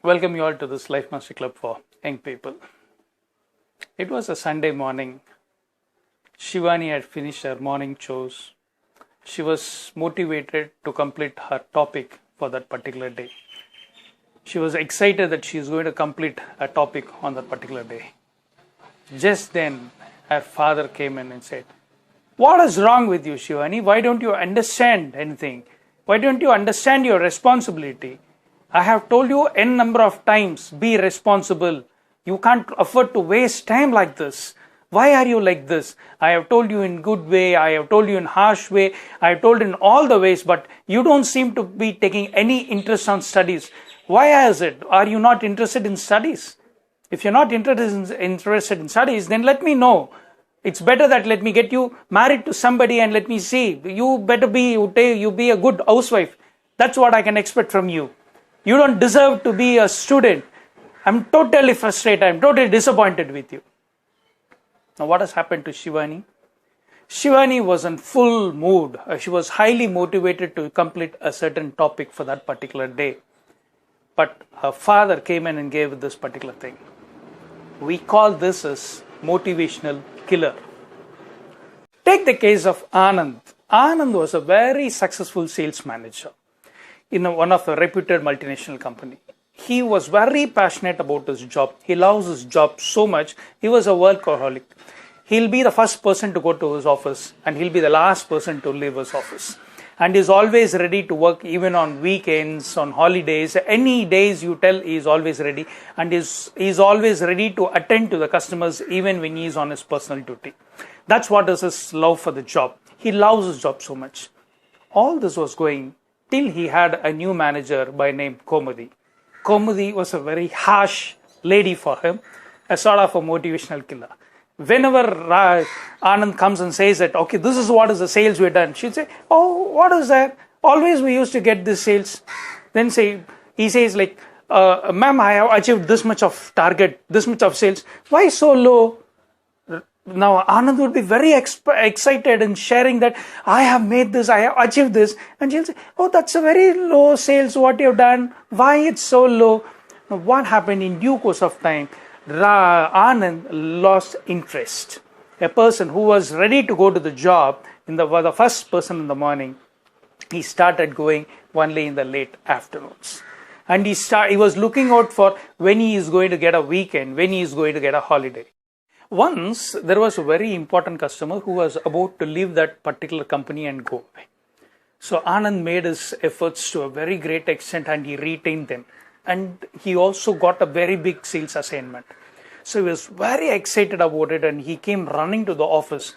Welcome you all to this Life Master Club for young people. It was a Sunday morning. Shivani had finished her morning chores. She was motivated to complete her topic for that particular day. She was excited that she is going to complete a topic on that particular day. Just then, her father came in and said, "What is wrong with you, Shivani? Why don't you understand anything? Why don't you understand your responsibility? I have told you n number of times, be responsible. You can't afford to waste time like this. Why are you like this? I have told you in good way, I have told you in harsh way, I have told in all the ways, but you don't seem to be taking any interest on studies. Why is it? Are you not interested in studies? If you're not interested in studies, then let me know. It's better that let me get you married to somebody and let me see. You better be a good housewife. That's what I can expect from you. You don't deserve to be a student. I'm totally frustrated. I'm totally disappointed with you." Now, what has happened to Shivani? Shivani was in full mood. She was highly motivated to complete a certain topic for that particular day. But her father came in and gave this particular thing. We call this as motivational killer. Take the case of Anand. Anand was a very successful sales manager in one of the reputed multinational company. He was very passionate about his job. He loves his job so much. He was a workaholic. He'll be the first person to go to his office and he'll be the last person to leave his office. And he's always ready to work even on weekends, on holidays. Any days you tell, he's always ready. And he's always ready to attend to the customers even when he's on his personal duty. That's what is his love for the job. He loves his job so much. All this was going till he had a new manager by name Komudi. Komudi was a very harsh lady for him, a sort of a motivational killer. Whenever Anand comes and says that, okay, this is what is the sales we've done, she'd say, "Oh, what is that? Always we used to get this sales." Then he says like, "Ma'am, I have achieved this much of target, this much of sales. Why so low?" Now, Anand would be very excited in sharing that I have made this, I have achieved this. And she'll say, "Oh, that's a very low sales, what you've done. Why it's so low?" Now, what happened in due course of time? Anand lost interest. A person who was ready to go to the job, was the first person in the morning, he started going only in the late afternoons. And he was looking out for when he is going to get a weekend, when he is going to get a holiday. Once, there was a very important customer who was about to leave that particular company and go away. So Anand made his efforts to a very great extent and he retained them. And he also got a very big sales assignment. So he was very excited about it and he came running to the office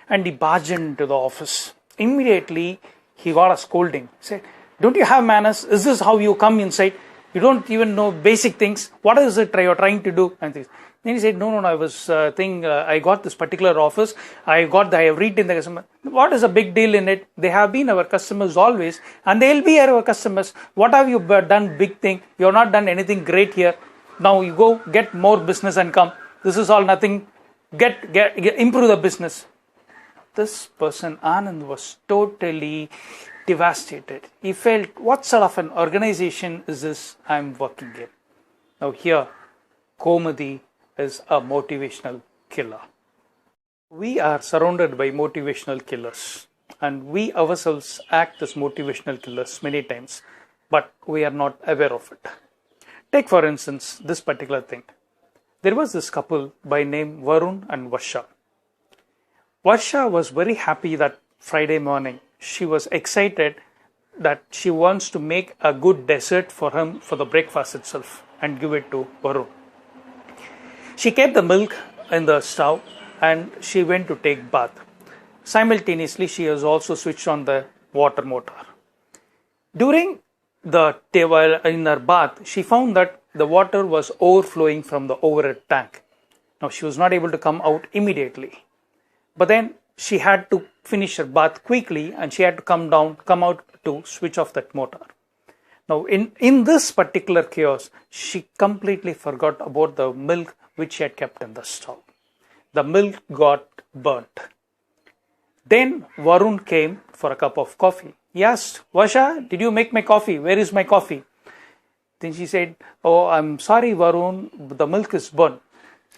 and he barged into the office. Immediately, he got a scolding. He said, "Don't you have manners? Is this how you come inside? You don't even know basic things. What is it you're trying to do?" And things. Then he said, no, I was I got this particular office. I have retained the customer. What is a big deal in it? They have been our customers always and they'll be our customers. What have you done big thing? You've not done anything great here. Now you go get more business and come. This is all nothing. Improve the business. This person, Anand, was totally devastated. He felt, what sort of an organization is this I'm working in? Now here, Komudi is a motivational killer. We are surrounded by motivational killers and we ourselves act as motivational killers many times, but we are not aware of it. Take for instance this particular thing. There was this couple by name Varun and Varsha. Varsha was very happy that Friday morning. She was excited that she wants to make a good dessert for him for the breakfast itself and give it to Varun. She kept the milk in the stove and she went to take bath. Simultaneously, she has also switched on the water motor. During in her bath, she found that the water was overflowing from the overhead tank. Now, she was not able to come out immediately. But then she had to finish her bath quickly and she had to come out to switch off that motor. Now, in this particular chaos, she completely forgot about the milk which she had kept in the stove. The milk got burnt. Then Varun came for a cup of coffee. He asked, "Varsha, did you make my coffee? Where is my coffee?" Then she said, "Oh, I'm sorry, Varun, the milk is burnt."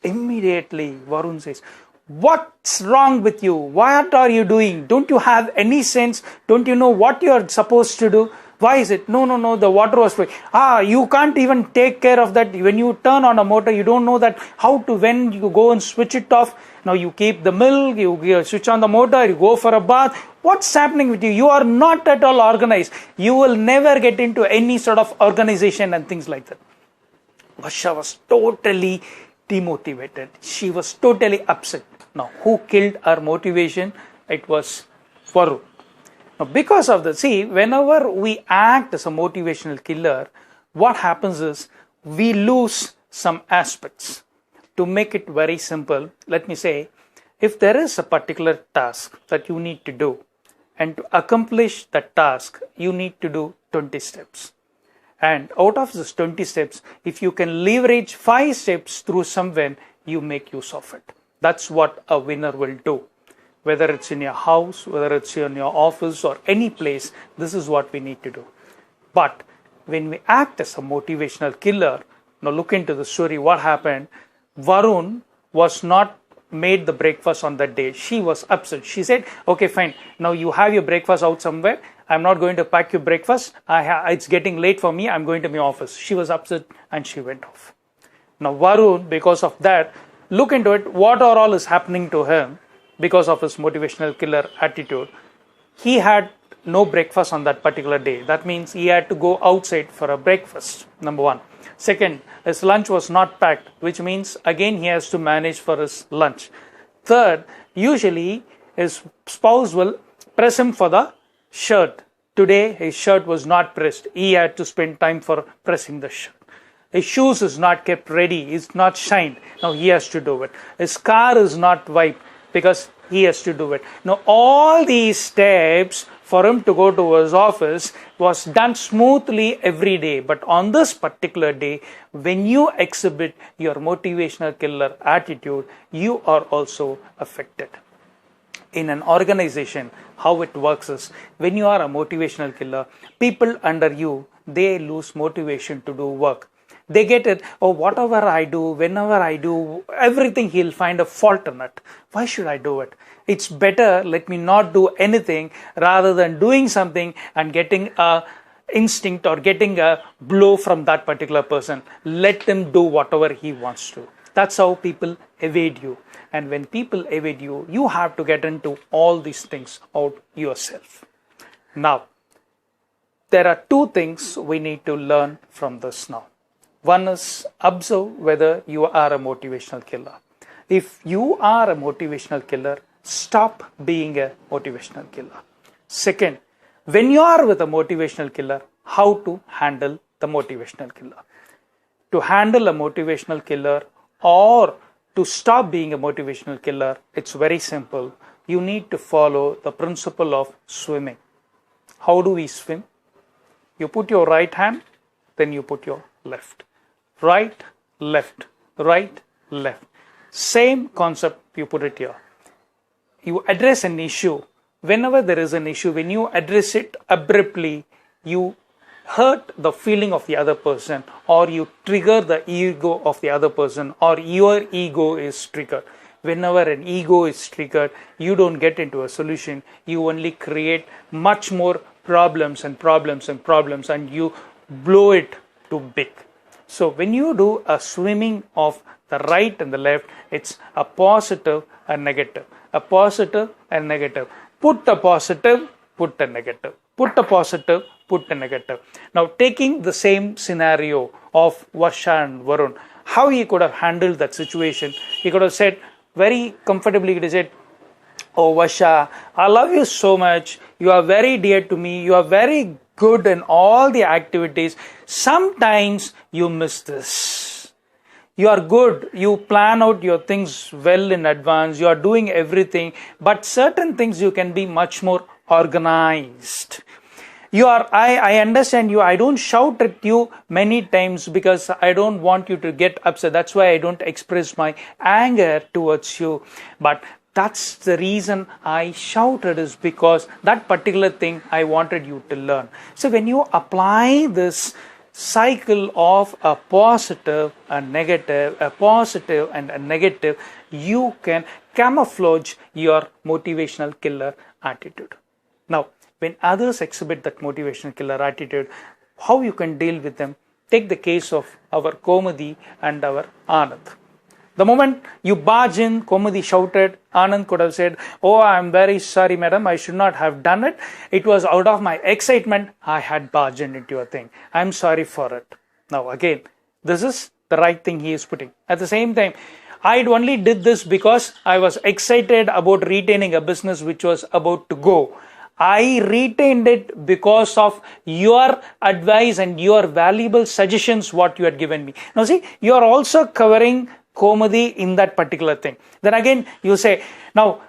Immediately, Varun says, "What's wrong with you? What are you doing? Don't you have any sense? Don't you know what you're supposed to do? Why is it? No, no, no, the water was flowing. You can't even take care of that. When you turn on a motor, you don't know that when you go and switch it off. Now you keep the milk, you switch on the motor, you go for a bath. What's happening with you? You are not at all organized. You will never get into any sort of organization and things like that." Varsha was totally demotivated. She was totally upset. Now, who killed her motivation? It was Varun. Now, because of the, whenever we act as a motivational killer, what happens is we lose some aspects. To make it very simple, let me say, if there is a particular task that you need to do, and to accomplish that task, you need to do 20 steps. And out of these 20 steps, if you can leverage 5 steps through someone, you make use of it. That's what a winner will do. Whether it's in your house, whether it's in your office or any place, this is what we need to do. But when we act as a motivational killer, now look into the story, what happened? Varun was not made the breakfast on that day. She was upset. She said, "Okay, fine. Now you have your breakfast out somewhere. I'm not going to pack your breakfast. It's getting late for me. I'm going to my office." She was upset and she went off. Now Varun, because of that, look into it. What all is happening to him because of his motivational killer attitude? He had no breakfast on that particular day. That means he had to go outside for a breakfast, number one. Second, his lunch was not packed, which means again he has to manage for his lunch. Third, usually his spouse will press him for the shirt. Today his shirt was not pressed. He had to spend time for pressing the shirt. His shoes is not kept ready. It's not shined. Now he has to do it. His car is not wiped because he has to do it. Now all these steps for him to go to his office was done smoothly every day. But on this particular day, when you exhibit your motivational killer attitude, you are also affected. In an organization, how it works is, when you are a motivational killer, people under you, they lose motivation to do work. They get it, "Oh, whatever I do, whenever I do, everything he'll find a fault in it. Why should I do it? It's better let me not do anything rather than doing something and getting a instinct or getting a blow from that particular person. Let him do whatever he wants to." That's how people evade you. And when people evade you, you have to get into all these things out yourself. Now, there are 2 things we need to learn from this now. One is observe whether you are a motivational killer. If you are a motivational killer, stop being a motivational killer. Second, when you are with a motivational killer, how to handle the motivational killer. To handle a motivational killer or to stop being a motivational killer, it's very simple. You need to follow the principle of swimming. How do we swim? You put your right hand, then you put your left. Right, left, right, left. Same concept, you put it here. You address an issue. Whenever there is an issue, when you address it abruptly, you hurt the feeling of the other person, or you trigger the ego of the other person, or your ego is triggered. Whenever an ego is triggered, you don't get into a solution. You only create much more problems and problems and problems, and you blow it too big. So when you do a swimming of the right and the left, it's a positive and negative. A positive and negative. Put a positive, put a negative. Put a positive, put a negative. Now taking the same scenario of Varsha and Varun, how he could have handled that situation? He could have said very comfortably, he could have said, "Oh Varsha, I love you so much. You are very dear to me. You are very good in all the activities. Sometimes you miss this. You are good. You plan out your things well in advance. You are doing everything. But certain things you can be much more organized. I understand you. I don't shout at you many times because I don't want you to get upset. That's why I don't express my anger towards you. But that's the reason I shouted, is because that particular thing I wanted you to learn." So when you apply this cycle of a positive, a negative, a positive and a negative, you can camouflage your motivational killer attitude. Now, when others exhibit that motivational killer attitude, how you can deal with them? Take the case of our Komadi and our Anand. The moment you barge in, Komadi shouted, Anand could have said, "Oh, I'm very sorry, madam, I should not have done it. It was out of my excitement, I had barged into your thing. I'm sorry for it." Now, again, this is the right thing he is putting. At the same time, I only did this because I was excited about retaining a business which was about to go. I retained it because of your advice and your valuable suggestions, what you had given me. Now, see, you are also covering Komadi in that particular thing. Then again, you say, now,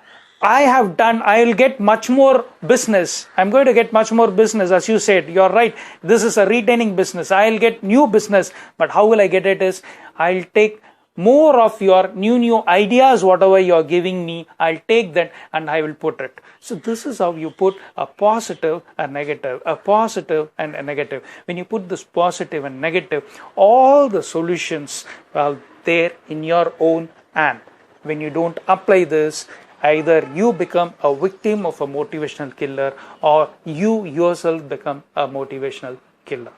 I will get much more business. I'm going to get much more business. As you said, you're right. This is a retaining business. I'll get new business. But how will I get it is, I'll take more of your new ideas, whatever you're giving me, I'll take that and I will put it. So this is how you put a positive, a negative, a positive and a negative. When you put this positive and negative, all the solutions are there in your own hand. When you don't apply this, either you become a victim of a motivational killer or you yourself become a motivational killer.